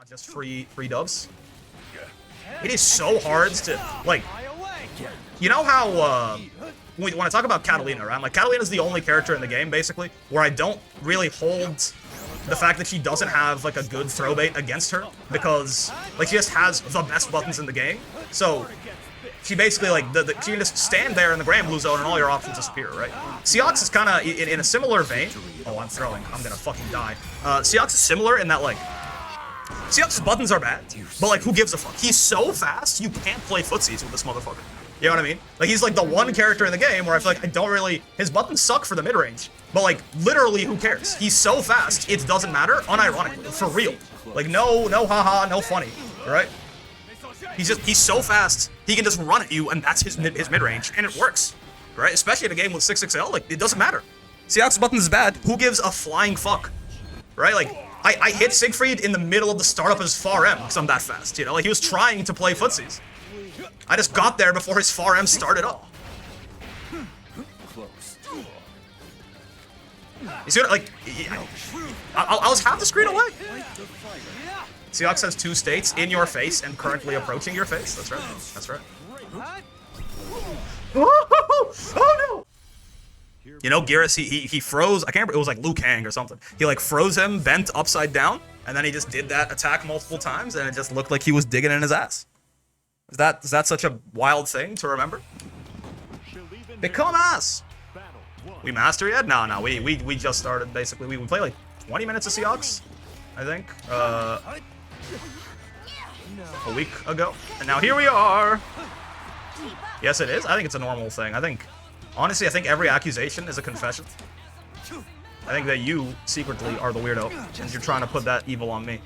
just free dubs. It is so hard to, like, you know how, when I talk about Catalina, right? Like, Catalina's the only character in the game, basically, where I don't really hold the fact that she doesn't have, like, a good throw bait against her, because, like, she just has the best buttons in the game. So, she basically, like, she can just stand there in the Grand Blue Zone and all your options disappear, right? Seox is kind of in a similar vein. Oh, I'm throwing. I'm gonna fucking die. Seox is similar in that, like, Seox's buttons are bad, but, like, who gives a fuck? He's so fast, you can't play footsies with this motherfucker. You know what I mean? Like, he's, like, the one character in the game where I feel like I don't really... His buttons suck for the mid-range, but, like, literally, who cares? He's so fast, it doesn't matter, unironically, for real. Like, no haha, no funny, right? He's so fast, he can just run at you, and that's his mid-range, and it works, right? Especially in a game with 6XL, like, it doesn't matter. Seox's buttons is bad, who gives a flying fuck, right? Like, I hit Siegfried in the middle of the startup of his far M, because I'm that fast, you know? Like, he was trying to play footsies. I just got there before his far M started up. You see what, like, I was half the screen away. Seox has two states, in your face and currently approaching your face. That's right. That's right. Oh no! You know, Geras, he froze, I can't remember, it was like Liu Kang or something. He like froze him, bent upside down, and then he just did that attack multiple times, and it just looked like he was digging in his ass. Is that such a wild thing to remember? Become ass! We master yet? No, we just started, basically. We played like 20 minutes of Seox, I think. A week ago. And now here we are! Yes, it is. I think it's a normal thing. Honestly, I think every accusation is a confession. I think that you, secretly, are the weirdo, and you're trying to put that evil on me.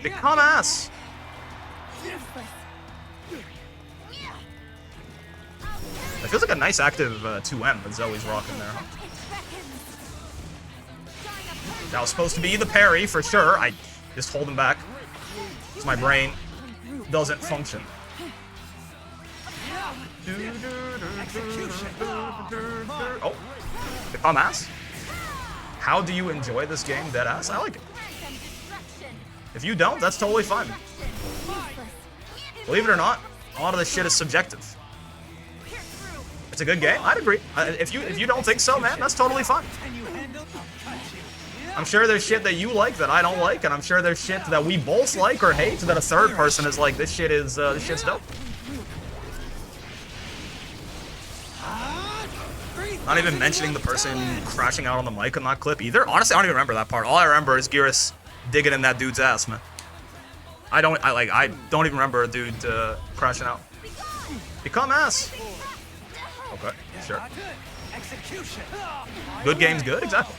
Become ass! It feels like a nice active 2M that Zoe's rocking there, huh? That was supposed to be the parry, for sure. I just hold him back. Because my brain doesn't function. Oh. Become ass? How do you enjoy this game, deadass? I like it. If you don't, that's totally fine. Believe it or not, a lot of this shit is subjective. It's a good game. I'd agree. If you don't think so, man, that's totally fine. I'm sure there's shit that you like that I don't like, and I'm sure there's shit that we both like or hate that a third person is like, this shit's dope. Not even mentioning the person crashing out on the mic in that clip either. Honestly, I don't even remember that part. All I remember is Geras digging in that dude's ass, man. I don't even remember a dude crashing out. Become ass. Okay, sure. Good game's good, exactly.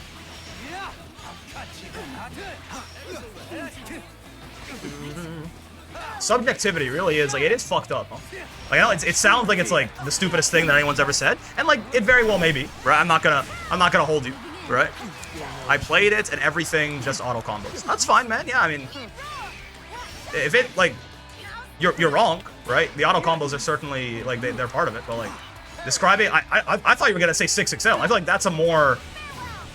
Subjectivity really is, like, it is fucked up, huh? Like, I know it sounds like it's, like, the stupidest thing that anyone's ever said, and, like, it very well may be, right? I'm not gonna hold you, right? I played it, and everything just auto-combos. That's fine, man, yeah, I mean... If it, like... You're wrong, right? The auto-combos are certainly, like, they're part of it, but, like... Describing... I thought you were gonna say 6XL. I feel like that's a more...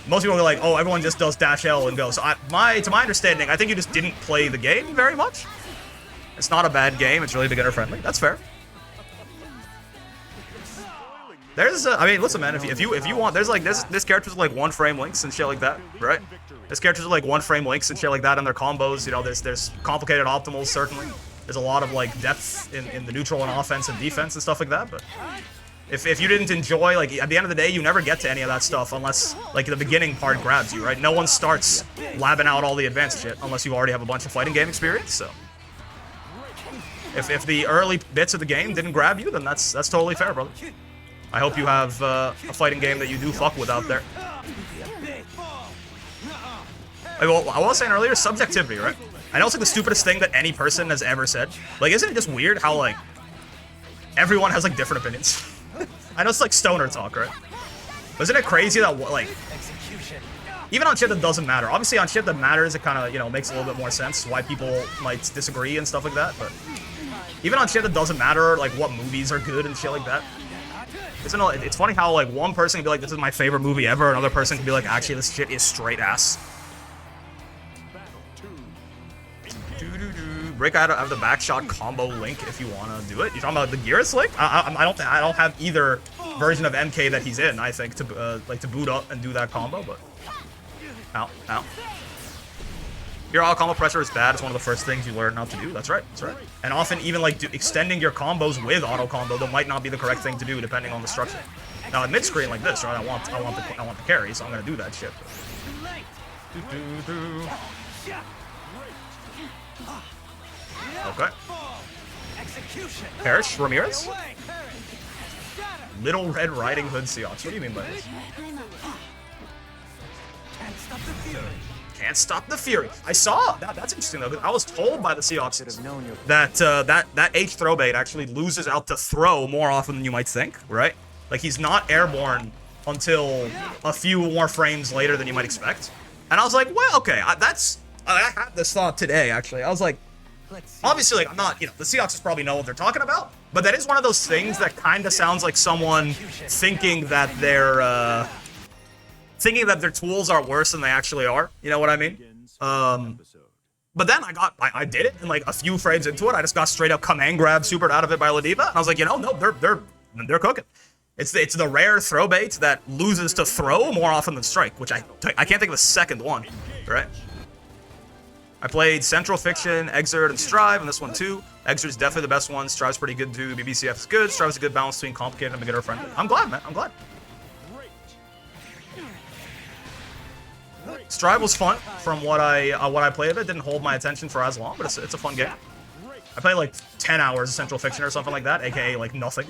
Most people are like, oh, everyone just does dash L and go. So, to my understanding, I think you just didn't play the game very much. It's not a bad game. It's really beginner-friendly. That's fair. There's, I mean, listen, man. If you want, there's this characters with like 1-frame links and shit like that, right? There's characters with like 1-frame links and shit like that in their combos. You know, there's complicated optimals certainly. There's a lot of like depth in the neutral and offense and defense and stuff like that. But if you didn't enjoy, like, at the end of the day, you never get to any of that stuff unless, like, the beginning part grabs you, right? No one starts labbing out all the advanced shit unless you already have a bunch of fighting game experience, so. If the early bits of the game didn't grab you, then that's totally fair, brother. I hope you have a fighting game that you do fuck with out there. Well, I was saying earlier, subjectivity, right? I know it's like the stupidest thing that any person has ever said. Like, isn't it just weird how, like, everyone has, like, different opinions? I know it's like stoner talk, right? But isn't it crazy that, like, even on shit that doesn't matter. Obviously, on shit that matters, it kind of, you know, makes a little bit more sense why people might disagree and stuff like that. But even on shit that doesn't matter, like what movies are good and shit like that. It's funny how, like, one person can be like, this is my favorite movie ever, another person can be like, actually, this shit is straight ass. break out of the back shot combo link if you want to do it. You're talking about the Gearus link? I don't have either version of MK that he's in, I think, to like to boot up and do that combo, but ow, ow. Your auto combo pressure is bad. It's one of the first things you learn not to do. That's right. That's right. And often even like extending your combos with auto combo, that might not be the correct thing to do depending on the structure. Now at mid screen like this, right? I want the carry, so I'm gonna do that shit. Okay. Parrish Ramirez. Little Red Riding Hood Seox. What do you mean by this? Can't stop the Fury. I saw that. That's interesting though, because I was told by the Seox that that H throw bait actually loses out to throw more often than you might think, right? Like he's not airborne until a few more frames later than you might expect. And I was like, well, okay, I had this thought today actually. I was like, obviously, like I'm not, the Seoxes probably know what they're talking about, but that is one of those things that kind of sounds like someone thinking that their tools are worse than they actually are. You know what I mean? But then I did it, and like a few frames into it, I just got straight up command grab supered out of it by Ladiva, and I was like, no, they're cooking. It's the rare throw bait that loses to throw more often than strike, which I can't think of a second one, right? I played Central Fiction, Exert, and Strive, and this one too. Exert's definitely the best one. Strive's pretty good too. BBCF is good. Strive's a good balance between complicated and beginner friendly. I'm glad, man. I'm glad. Strive was fun from what I played of it. Didn't hold my attention for as long, but it's a fun game. I played like 10 hours of Central Fiction or something like that, aka like nothing.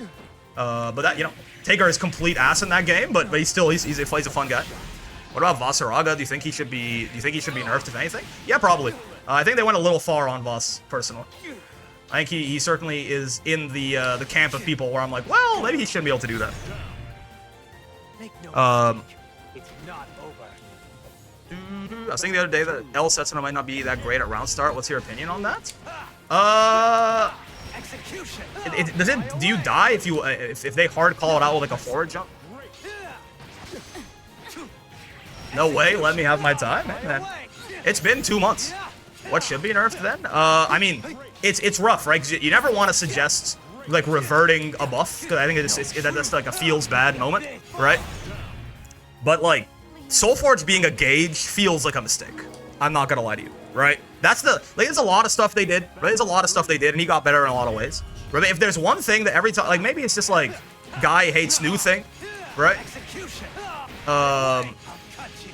But that, Taker is complete ass in that game, but he's a fun guy. What about Vasaraga? Do you think he should be nerfed if anything? Yeah, probably. I think they went a little far on Vas, personally. I think he certainly is in the camp of people where I'm like, well, maybe he shouldn't be able to do that. It's not over. I was thinking the other day that L Setsuna might not be that great at round start. What's your opinion on that? Do you die if they hard call it out with like a forward jump? No way, let me have my time, man. It's been 2 months. What should be nerfed then? I mean, it's rough, right? 'Cause you never want to suggest like reverting a buff, because I think that's like a feels bad moment, right? But like, Soulforge being a gauge feels like a mistake. I'm not gonna lie to you, right? There's a lot of stuff they did, right? There's a lot of stuff they did, and he got better in a lot of ways. Right? If there's one thing that every time, like maybe it's just like guy hates new thing, right?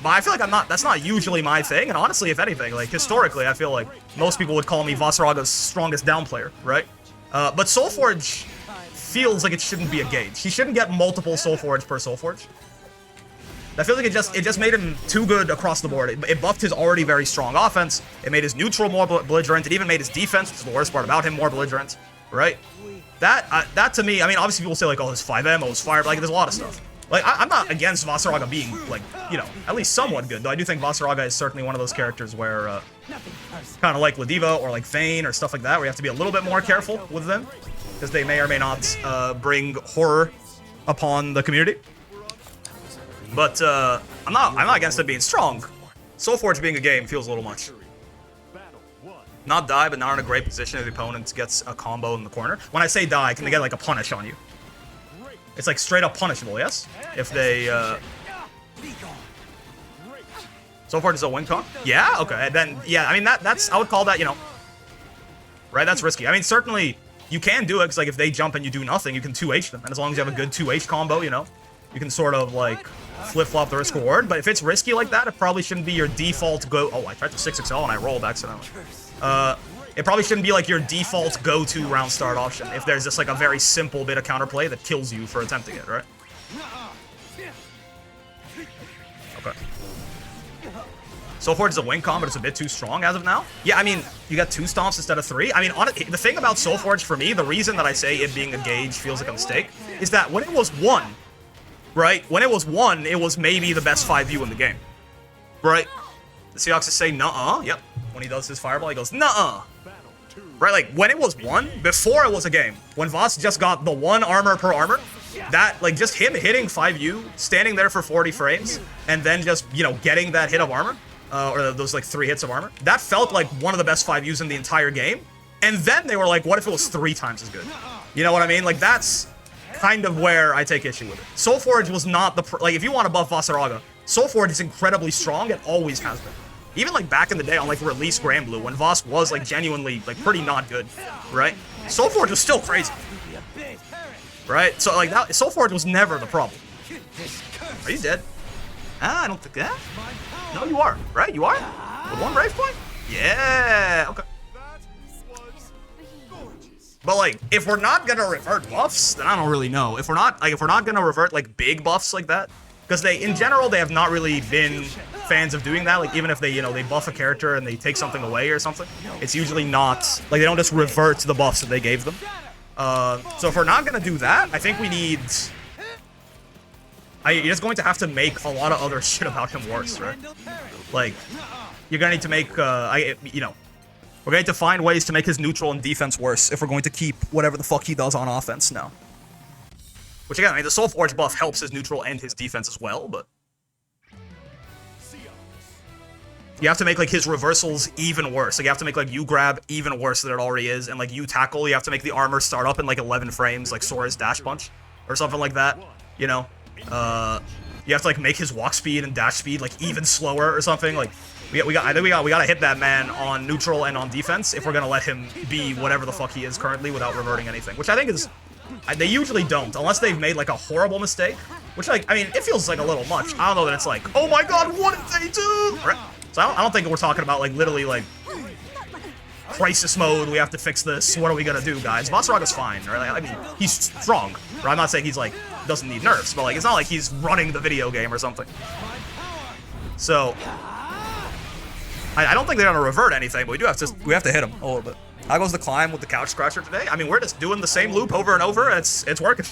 But I feel like that's not usually my thing, and honestly, if anything, like historically, I feel like most people would call me Vasaraga's strongest down player, right? But Soulforge feels like it shouldn't be a gauge. He shouldn't get multiple Soulforge per Soulforge. I feel like it just made him too good across the board. It buffed his already very strong offense. It made his neutral more belligerent. It even made his defense, which is the worst part about him, more belligerent, right? That to me, I mean, obviously people say like, oh, his 5M, his fire, like there's a lot of stuff. Like, I'm not against Vasaraga being, like, at least somewhat good, though I do think Vasaraga is certainly one of those characters where, kind of like Ladiva or like Vayne or stuff like that, where you have to be a little bit more careful with them, because they may or may not bring horror upon the community. But I'm not against it being strong. Soulforge being a game feels a little much. Not die, but not in a great position if the opponent gets a combo in the corner. When I say die, can they get like a punish on you? It's like straight up punishable, yes? If they, Soulforge is a win con? Yeah? Okay, then, yeah, I mean, that's, I would call that, right, that's risky. I mean, certainly, you can do it, because, like, if they jump and you do nothing, you can 2H them, and as long as you have a good 2H combo, you can sort of, like, flip-flop the risk-reward, but if it's risky like that, it probably shouldn't be your default go- Oh, I tried to 6XL and I rolled accidentally. It probably shouldn't be like your default go-to round start option if there's just like a very simple bit of counterplay that kills you for attempting it, right? Okay. Soulforge is a win con, but it's a bit too strong as of now. Yeah, I mean, you got 2 stomps instead of 3. I mean, the thing about Soulforge for me, the reason that I say it being a gauge feels like a mistake, is that when it was 1, right? When it was 1, it was maybe the best 5U in the game, right? The Seahawks say, nuh-uh, yep. When he does his fireball, he goes, nuh-uh. Right, like, when it was 1, before it was a game, when Voss just got the 1 armor per armor, that, like, just him hitting 5U, standing there for 40 frames, and then just, getting that hit of armor, or those, like, 3 hits of armor, that felt like one of the best 5Us in the entire game, And then they were like, what if it was 3 times as good? You know what I mean? Like, that's kind of where I take issue with it. Soulforge was not the... Like, if you want to buff Vasaraga, Soulforge is incredibly strong and always has been. Even, like, back in the day on, like, release Granblue, when Voss was, like, genuinely, like, pretty not good, right? Soulforge was still crazy. Right? So, like, that, Soulforge was never the problem. Are you dead? Ah, I don't think that. No, you are, right? You are? With 1 Brave point? Yeah, okay. But, like, if we're not gonna revert buffs, then I don't really know. If we're not gonna revert, like, big buffs like that, because in general, they have not really been fans of doing that. Like, even if they, you know, they buff a character and they take something away or something, it's usually not, like, they don't just revert to the buffs that they gave them. So if we're not gonna do that, I think we need... You're just going to have to make a lot of other shit about him worse, right? Like, you're gonna need to make, you know, we're going to find ways to make his neutral and defense worse if we're going to keep whatever the fuck he does on offense now. Which again, I mean, the Soulforge buff helps his neutral and his defense as well, but... You have to make, like, his reversals even worse. Like, you have to make, like, you grab even worse than it already is, and, like, you tackle, you have to make the armor start up in, like, 11 frames, like Sora's dash punch, or something like that, you know? You have to, like, make his walk speed and dash speed, like, even slower or something, like... I think we gotta hit that man on neutral and on defense if we're gonna let him be whatever the fuck he is currently without reverting anything, which I think is... They usually don't, unless they've made, like, a horrible mistake, which, like, I mean, it feels like a little much. I don't know that it's like, oh my god, what did they do? Right? So I don't think we're talking about, like, literally, like, crisis mode, we have to fix this, what are we gonna do, guys? Vasaraga's fine, right? I mean, he's strong, right? I'm not saying he's, like, doesn't need nerfs, but, like, it's not like he's running the video game or something. So... I don't think they're gonna revert anything, but we have to hit him a little bit. How goes the climb with the couch scratcher today? I mean, we're just doing the same loop over and over, and it's working.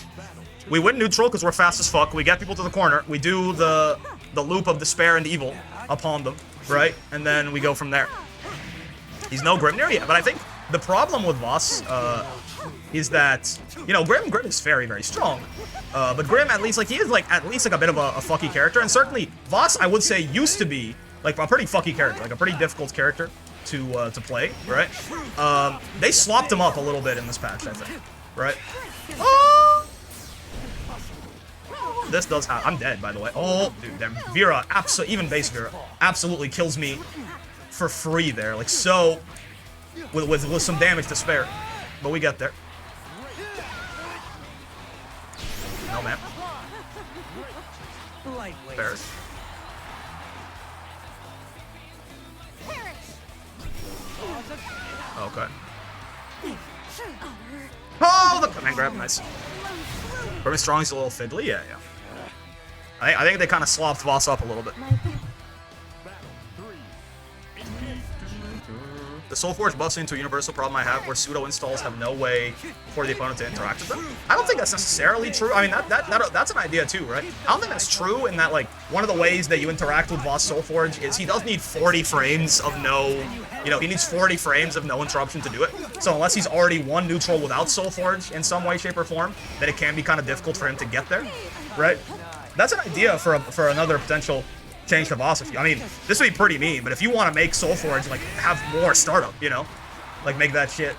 We win neutral because we're fast as fuck. We get people to the corner. We do the loop of despair and evil upon them, right? And then we go from there. He's no Grimnir yet, but I think the problem with Voss is that, you know, Grim is very, very strong. But Grim, at least, like, he is, like, at least, like, a bit of a fucky character, and certainly Voss, I would say, used to be like a pretty fucky character, like a pretty difficult character to play, right? They slopped him up a little bit in this patch, I think, right? Oh! This does happen. I'm dead, by the way. Oh, dude, that Vera, even base Vera, absolutely kills me for free there, like so, with some damage to spare, but we get there. No, man. Bears. Okay. Oh, the command grab, nice. Very strong, he's a little fiddly, yeah. I think they kind of slopped Voss up a little bit. The Soulforge buffs into a universal problem I have where pseudo installs have no way for the opponent to interact with them. I don't think that's necessarily true. I mean, that's an idea too, right? I don't think that's true in that, like, one of the ways that you interact with Voss Soulforge is he does need 40 frames of no, you know, he needs 40 frames of no interruption to do it. So unless he's already won neutral without Soulforge in some way, shape, or form, then it can be kind of difficult for him to get there, right? That's an idea for another potential change to Voss. I mean, this would be pretty mean, but if you want to make Soulforge, like, have more startup, you know? Like, make that shit,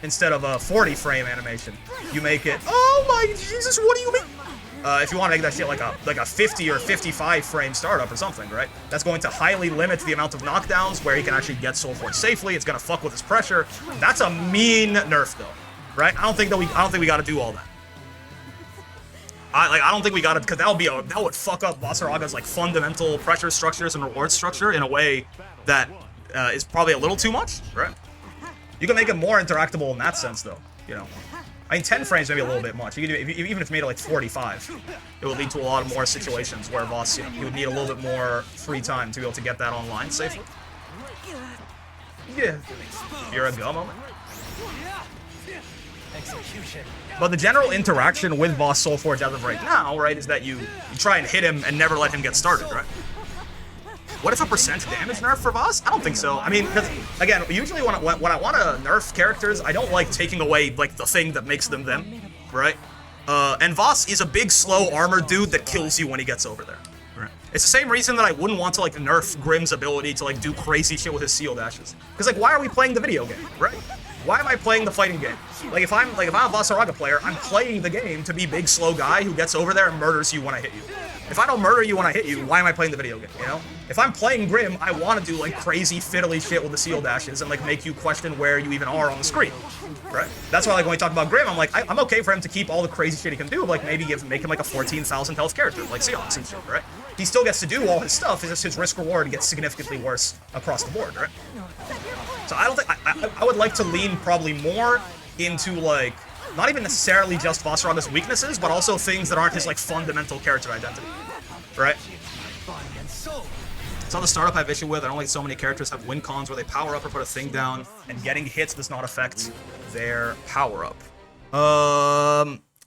instead of a 40 frame animation, you make it, oh my Jesus, what do you mean? If you want to make that shit like a 50 or 55 frame startup or something, right? That's going to highly limit the amount of knockdowns where he can actually get Soulforge safely. It's going to fuck with his pressure. That's a mean nerf, though, right? I don't think we got to do all that. I don't think we got it, because that would fuck up Vasaraga's, like, fundamental pressure structures and reward structure in a way that is probably a little too much, right? You can make it more interactable in that sense, though, you know. I mean, 10 frames may be a little bit much. You could do, even if you made it like 45, it would lead to a lot of more situations where Voss, you know, you would need a little bit more free time to be able to get that online safely. Yeah. You're a go moment. But the general interaction with Voss Soulforge as of right now, right, is that you try and hit him and never let him get started, right? What if a percent damage nerf for Voss? I don't think so. I mean, because, again, usually when I want to nerf characters, I don't like taking away, like, the thing that makes them them, right? And Voss is a big, slow, armored dude that kills you when he gets over there. Right. It's the same reason that I wouldn't want to, like, nerf Grim's ability to, like, do crazy shit with his seal dashes. Because, like, why are we playing the video game, right? Why am I playing the fighting game? Like, if I'm a Vasaraga player, I'm playing the game to be big, slow guy who gets over there and murders you when I hit you. If I don't murder you when I hit you, why am I playing the video game, you know? If I'm playing Grim, I want to do, like, crazy, fiddly shit with the seal dashes and, like, make you question where you even are on the screen, right? That's why, like, when we talk about Grim, I'm like, I'm okay for him to keep all the crazy shit he can do, but, like, maybe make him, like, a 14,000 health character, like Seox and shit, right? He still gets to do all his stuff, it's just his risk-reward gets significantly worse across the board, right? So I don't think, I would like to lean probably more into, like, not even necessarily just Vasaraga's weaknesses, but also things that aren't his, like, fundamental character identity, right? It's not the startup I have issue with. I don't like so many characters have win cons where they power up or put a thing down, and getting hits does not affect their power up.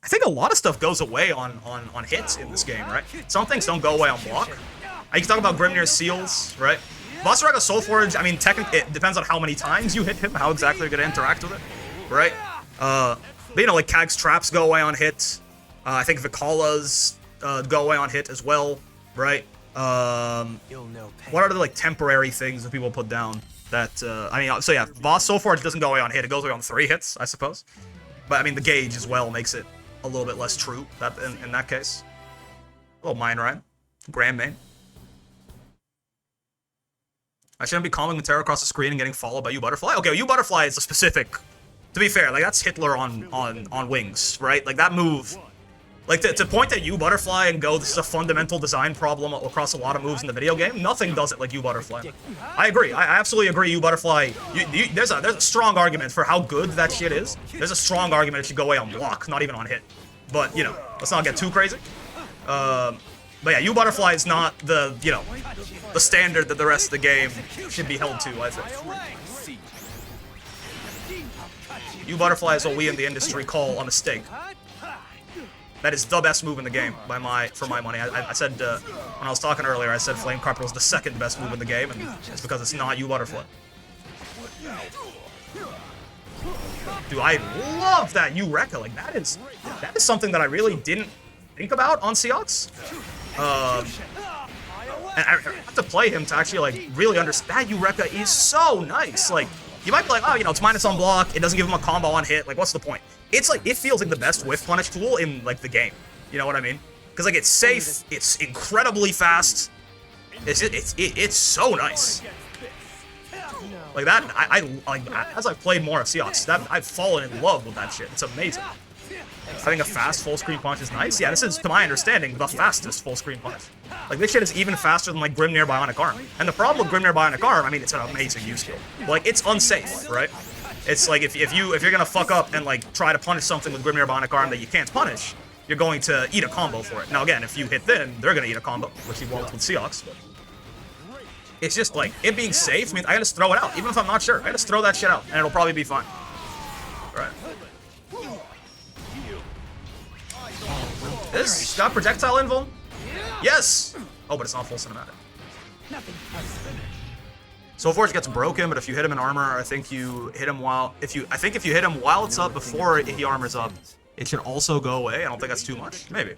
I think a lot of stuff goes away on hits in this game, right? Some things don't go away on block. You can talk about Grimnir's seals, right? Vasaraga Soulforge, I mean, technically, it depends on how many times you hit him, how exactly you're going to interact with it, right? But, you know, like, Kag's traps go away on hit. I think Vikala's go away on hit as well, right? What are the, like, temporary things that people put down that, I mean, so yeah, Soulforge doesn't go away on hit, it goes away on 3 hits, I suppose. But, I mean, the gauge as well makes it a little bit less true in that case. A little Mind Rhyme. Grand main. I shouldn't be calming Matera across the screen and getting followed by U-Butterfly. Okay, U-Butterfly is a specific... To be fair, like, that's Hitler on wings, right? Like, that move... Like, to point at U-Butterfly and go, this is a fundamental design problem across a lot of moves in the video game, nothing does it like U-Butterfly. I agree. I absolutely agree U-Butterfly... There's a strong argument for how good that shit is. There's a strong argument it should go away on block, not even on hit. But, you know, let's not get too crazy. But yeah, U-Butterfly is not the, you know, the standard that the rest of the game should be held to, I think. U-Butterfly is what we in the industry call a mistake. That is the best move in the game, for my money. I said, when I was talking earlier, I said Flame Carpet was the second best move in the game, and it's because it's not U-Butterfly. Dude, I love that U-Rekka. Like, that is something that I really didn't think about on Seox. And I have to play him to actually, like, really understand. That U-Rekka is so nice. Like, you might be like, oh, you know, it's minus on block, it doesn't give him a combo on hit, like, what's the point? It's like, it feels like the best whiff punish tool in, like, the game. You know what I mean? Because, like, it's safe, it's incredibly fast, it's so nice. Like, that, as I've played more of Seox, I've fallen in love with that shit. It's amazing. I think a fast full-screen punch is nice. Yeah, this is, to my understanding, the fastest full-screen punch. Like, this shit is even faster than, like, Grimnir Bionic Arm. And the problem with Grimnir Bionic Arm, I mean, it's an amazing use skill. But, like, it's unsafe, right? It's like, if you're gonna fuck up and, like, try to punish something with Grimnir Bionic Arm that you can't punish, you're going to eat a combo for it. Now, again, if you hit them, they're gonna eat a combo, which you won't with Seox, but... It's just, like, it being safe means I can just throw it out, even if I'm not sure. I just throw that shit out, and it'll probably be fine. Right. This got projectile invul? Yes! Oh, but it's not full cinematic. Soulforge gets broken, but if you hit him in armor, I think you hit him while... if you hit him while it's up before he armors up, it should also go away. I don't think that's too much. Maybe.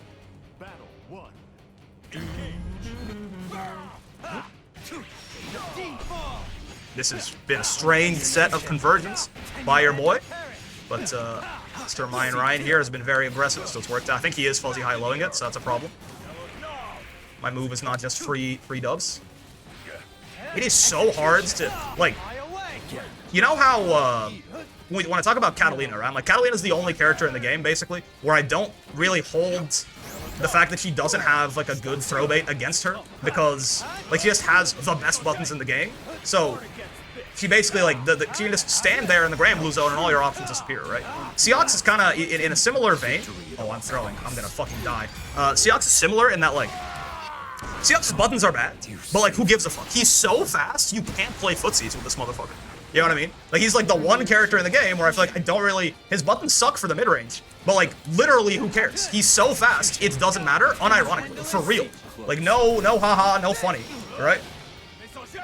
This has been a strange set of conversions by your boy, but Mr. Mind Ryan here has been very aggressive, so it's worked out. I think he is fuzzy high-lowing it, so that's a problem. My move is not just free dubs. It is so hard to, like, you know how, when I talk about Catalina, right? I'm like, Catalina is the only character in the game, basically, where I don't really hold the fact that she doesn't have, like, a good throw bait against her, because, like, she just has the best buttons in the game, so she basically, like, she can just stand there in the Grand Blue Zone and all your options disappear, right? Seox is kind of in a similar vein. Oh, I'm throwing. I'm gonna fucking die. Seox is similar in that, like, Seox's buttons are bad, but, like, who gives a fuck? He's so fast, you can't play footsies with this motherfucker. You know what I mean? Like, he's, like, the one character in the game where I feel like I don't really... His buttons suck for the mid-range, but, like, literally, who cares? He's so fast, it doesn't matter, unironically, for real. Like, no haha, no funny, right?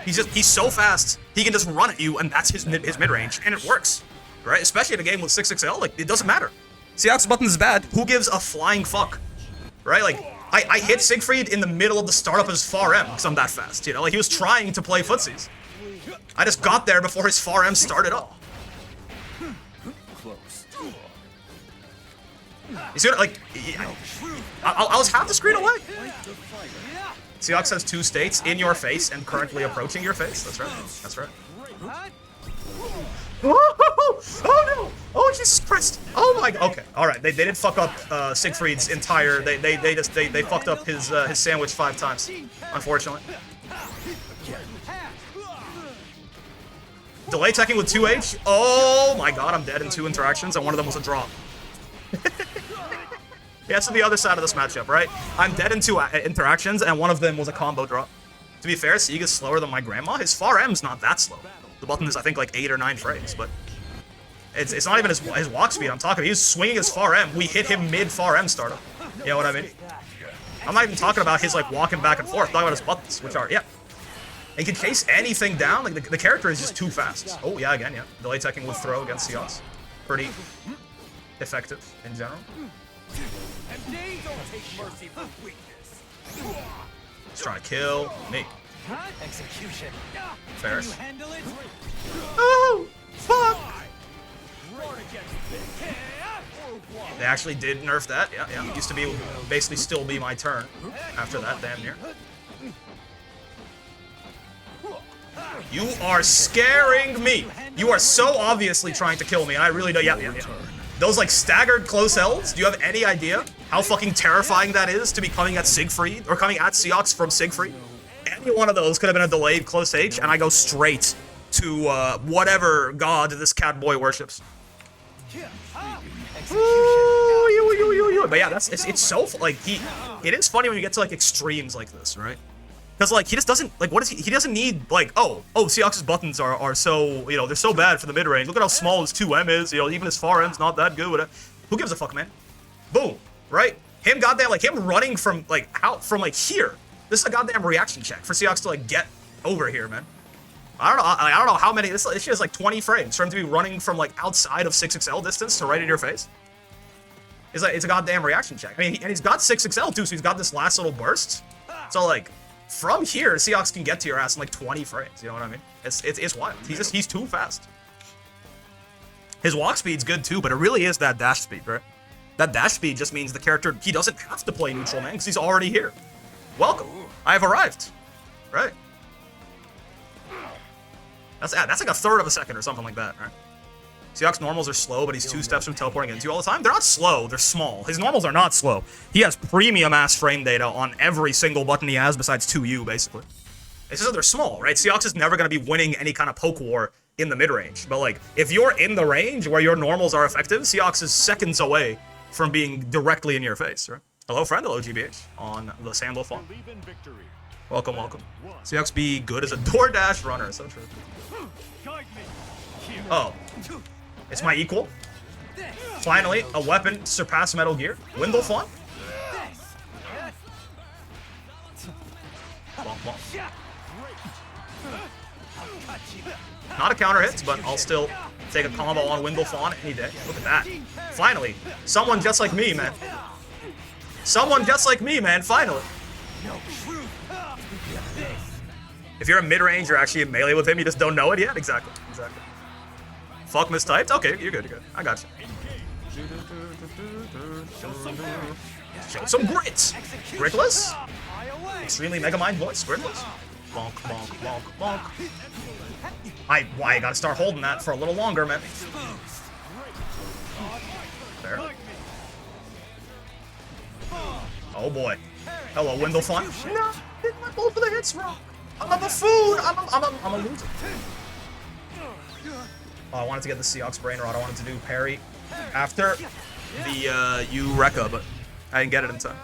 He's so fast, he can just run at you, and that's his mid-range, and it works, right? Especially in a game with 6XL, like, it doesn't matter. Seox's buttons is bad, who gives a flying fuck? Right? Like, I hit Siegfried in the middle of the startup of his far M because I'm that fast, you know? Like, he was trying to play footsies. I just got there before his far M started up. You see what, like, I was half the screen away. Seox has 2 states, in your face and currently approaching your face. That's right. That's right. Oh no! Oh Jesus Christ! Oh my God! Okay, all right. They did fuck up Siegfried's entire. They fucked up his sandwich 5 times, unfortunately. Delay teching with 2H. Oh my God! I'm dead in 2 interactions, and one of them was a drop. Yeah, so the other side of this matchup, right? I'm dead in 2 interactions, and one of them was a combo drop. To be fair, Sieg is slower than my grandma. His far M's not that slow. The button is, I think, like 8 or 9 frames, but it's not even his walk speed I'm talking about. He was swinging his far M. We hit him mid far M startup. You know what I mean? I'm not even talking about his, like, walking back and forth. I'm talking about his buttons, which are, yeah. He can chase anything down. Like, the character is just too fast. Oh, yeah, again, yeah. Delay teching with throw against Seox. Pretty effective in general. He's trying to kill me. Execution. Ferris. Oh, fuck! They actually did nerf that. Yeah, yeah. Used to be basically still be my turn after that, damn near. You are scaring me. You are so obviously trying to kill me, and I really don't. Yeah, yeah, yeah. Those, like, staggered close L's, do you have any idea how fucking terrifying that is to be coming at Siegfried, or coming at Seox from Siegfried? Any one of those could have been a delayed close H, and I go straight to whatever god this cat boy worships. Ooh, but yeah, it's so, like, it is funny when you get to, like, extremes like this, right? Because, like, he just doesn't, like, what is he doesn't need, like, oh, Seox's buttons are so, you know, they're so bad for the mid-range. Look at how small his 2M is, you know, even his far M's not that good with it. Who gives a fuck, man? Boom, right? Him goddamn, like, him running from, like, out, from, like, here. This is a goddamn reaction check for Seox to, like, get over here, man. I don't know how many, this shit is, like, 20 frames for him to be running from, like, outside of 6XL distance to right in your face. It's like, it's a goddamn reaction check. I mean, and he's got 6XL, too, so he's got this last little burst. So, like, from here, Seox can get to your ass in like 20 frames. You know what I mean? It's wild. He's too fast. His walk speed's good too, but it really is that dash speed, right? That dash speed just means the character, he doesn't have to play neutral, man, because he's already here. Welcome. I have arrived. Right? That's like a third of a second or something like that, right? Seox normals are slow, but he's 2 steps from teleporting into you all the time. They're not slow, they're small. His normals are not slow. He has premium ass frame data on every single button he has besides 2U, basically. It's just that they're small, right? Seox is never going to be winning any kind of poke war in the mid-range. But, like, if you're in the range where your normals are effective, Seox is seconds away from being directly in your face, right? Hello, friend. Hello, GBH. On the Sandal Farm. Welcome, welcome. Seox be good as a DoorDash runner. So true. Oh. It's my equal. Finally, a weapon to surpass Metal Gear. Windleon. Bonk, bonk. Not a counter hit, but I'll still take a combo on Windleon any day. Look at that. Finally, someone just like me, man. Someone just like me, man. Finally. If you're a mid-range, you're actually in melee with him. You just don't know it yet. Exactly. Exactly. Fuck mistyped? Okay, you're good, you're good. I got you. Show some grit! Gritless? Extremely Mega Mind voice, Gritless. Bonk, bonk, bonk, bonk. I gotta start holding that for a little longer, man. There. Oh boy. Hello, Windleon. No, did my both of the hits wrong. I'm a buffoon! I'm a loser. Oh, I wanted to get the Seox Brain Rod. I wanted to do parry after the Eureka, but I didn't get it in time.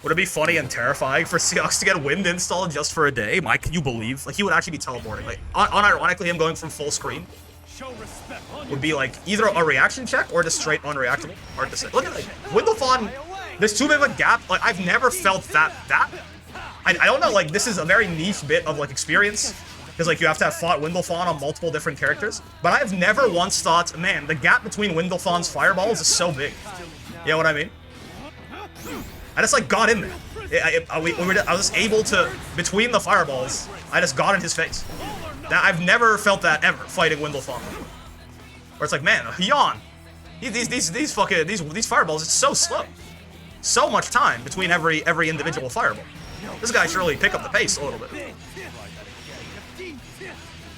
Would it be funny and terrifying for Seox to get Wind installed just for a day? Mike, can you believe? Like, he would actually be teleporting. Like, unironically, him going from full screen would be, like, either a reaction check or just straight unreactable. Hard to say. Look at, like, Windleon, there's too big of a gap. Like, I've never felt that. I don't know, like, this is a very niche bit of, like, experience. Because, like, you have to have fought Windleon on multiple different characters. But I've never once thought, man, the gap between Windleon's fireballs is so big. You know what I mean? I just like got in there. I was able to, between the fireballs, I just got in his face. I've never felt that ever fighting Windleon. Where it's like, man, yawn. These fireballs, it's so slow. So much time between every individual fireball. This guy should really pick up the pace a little bit.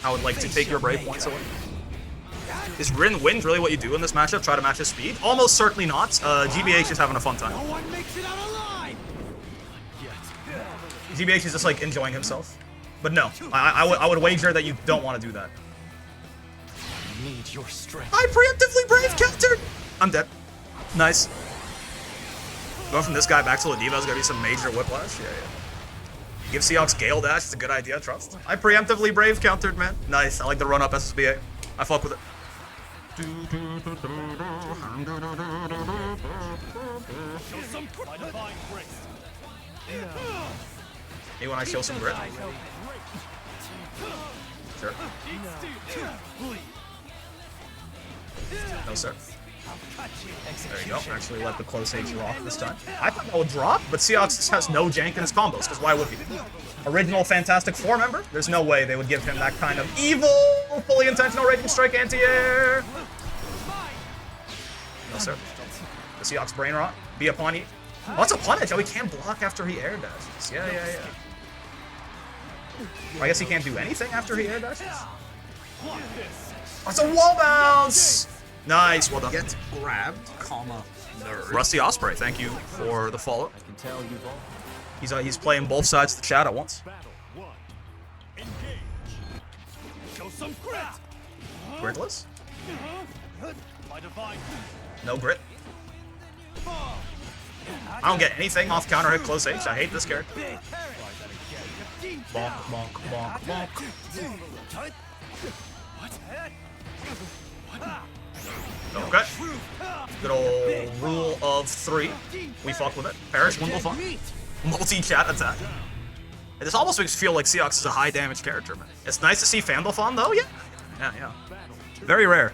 I would like to take your brave points away. Is Wind really what you do in this matchup? Try to match his speed? Almost certainly not. GBH is having a fun time. GBH is just like enjoying himself. But no, I would wager that you don't want to do that. Need your strength. I preemptively brave countered! I'm dead. Nice. Going from this guy back to Ladiva is gonna be some major whiplash. Yeah. Give Seox Gale Dash, it's a good idea, trust. I preemptively brave countered, man. Nice, I like the run up SSBA. I fuck with it. Hey, when I show some grit? Sure. No, sir. There you go. Actually let the close H rock this time. I thought that would drop, but Seox has no jank in his combos, because why would he? Original Fantastic Four member? There's no way they would give him that kind of evil, fully intentional Raging Strike anti-air. No, sir. The Seox Brain Rot. Be upon you. Oh, it's a punish. Oh, he can't block after he air dashes. Yeah. I guess he can't do anything after he air dashes? Oh, it's a wall bounce! Nice, well done. Get grabbed, comma, nerd. Rusty Osprey, thank you for the follow. I can tell you've all. He's playing both sides of the chat at once. Gritless? No grit. I don't get anything off counter hit close H. I hate this character. Bonk, bonk, bonk, bonk. Okay. Good old rule of 3. We fuck with it. Perish, Windleon. Multi-chat attack. This almost makes me feel like Seox is a high damage character, man. It's nice to see Fandolfon though, yeah. Yeah. Very rare.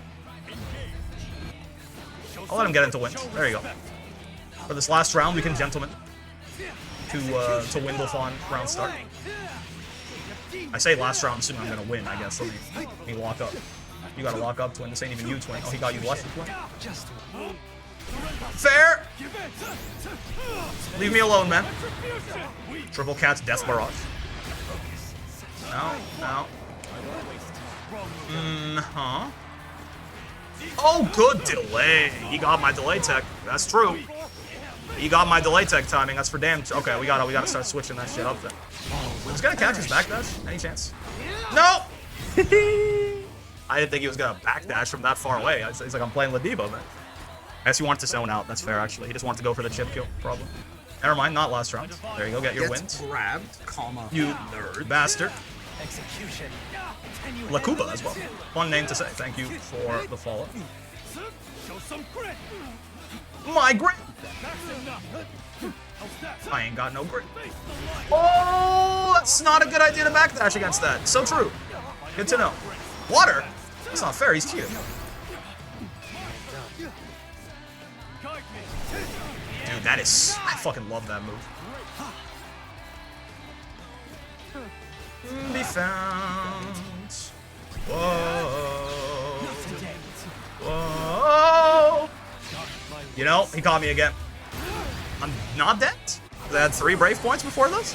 I'll let him get into Wind. There you go. For this last round, we can gentleman to Windleon round start. I say last round, assuming I'm gonna win, I guess. Let me lock up. You gotta lock up, Twin. This ain't even you, Twin. Oh, he got you blushing, Twin. Fair! Leave me alone, man. Triple Cat's Death Barrage. No. Oh, good delay. He got my delay tech. That's true. He got my delay tech timing. That's for damn. Okay, we gotta start switching that shit up then. He's gonna catch his backdash. Any chance? No! I didn't think he was gonna backdash from that far away. He's like, I'm playing Ladiva, man. I guess he wanted to zone out. That's fair, actually. He just wanted to go for the chip kill, probably. Never mind, not last round. There you go, get your wins. Grabbed, comma, You nerd. bastard. Execution. Lakuba as well. Fun name to say. Thank you for the follow. My grit! I ain't got no grit. Oh, that's not a good idea to backdash against that. So true. Good to know. Water? That's not fair, he's cheating. Dude, that is... I fucking love that move. Be found. Whoa. Whoa. You know, he caught me again. I'm not dead. I had 3 brave points before this.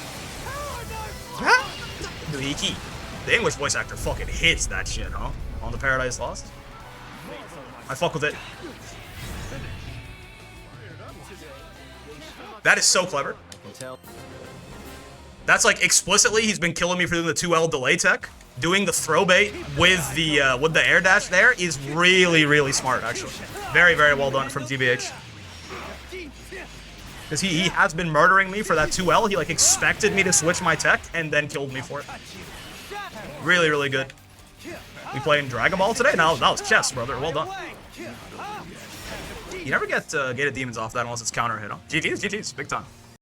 Dude, the English voice actor fucking hits that shit, huh? On the Paradise Lost. I fuck with it. That is so clever. That's like explicitly he's been killing me for doing the 2L delay tech. Doing the throw bait with the air dash there is really, really smart, actually. Very, very well done from GBH. Because he has been murdering me for that 2L. He like expected me to switch my tech and then killed me for it. Really, really good. We playing Dragon Ball today? No, that was chess, brother. Well done. You never get Gated Demons off that unless it's counter hit, huh? GG's, big time.